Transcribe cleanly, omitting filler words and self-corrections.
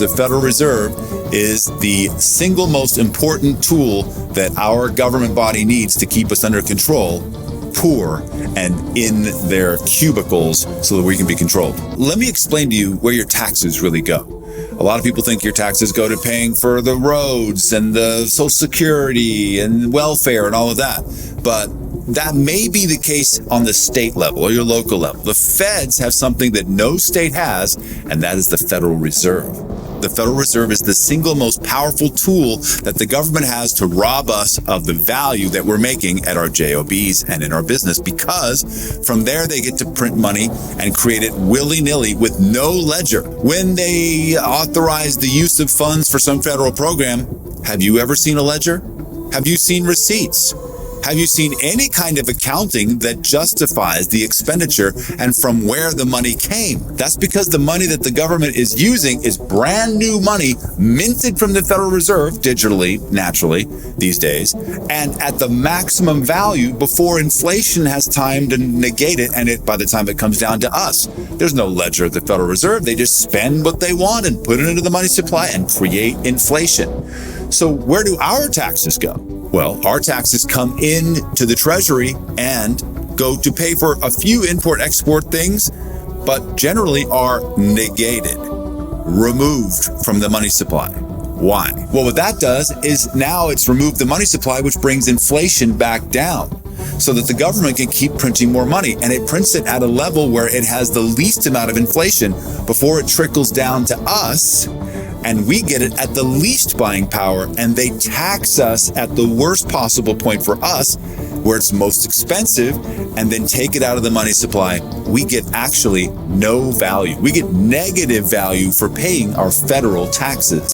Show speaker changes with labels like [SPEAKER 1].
[SPEAKER 1] The Federal Reserve is the single most important tool that our government body needs to keep us under control, poor, and in their cubicles so that we can be controlled. Let me explain to you where your taxes really go. A lot of people think your taxes go to paying for the roads and the Social Security and welfare and all of that. But that may be the case on the state level or your local level. The feds have something that no state has, and that is the Federal Reserve. The Federal Reserve is the single most powerful tool that the government has to rob us of the value that we're making at our JOBs and in our business, because from there they get to print money and create it willy-nilly with no ledger. When they authorize the use of funds for some federal program, have you ever seen a ledger? Have you seen receipts? Have you seen any kind of accounting that justifies the expenditure and from where the money came? That's because the money that the government is using is brand new money minted from the Federal Reserve digitally, naturally, these days, and at the maximum value before inflation has time to negate it, and by the time it comes down to us. There's no ledger at the Federal Reserve. They just spend what they want and put it into the money supply and create inflation. So where do our taxes go? Well, our taxes come in to the Treasury and go to pay for a few import-export things, but generally are negated, removed from the money supply. Why? Well, what that does is now it's removed the money supply, which brings inflation back down so that the government can keep printing more money. And it prints it at a level where it has the least amount of inflation before it trickles down to us. And we get it at the least buying power, and they tax us at the worst possible point for us, where it's most expensive, and then take it out of the money supply. We get actually no value. We get negative value for paying our federal taxes.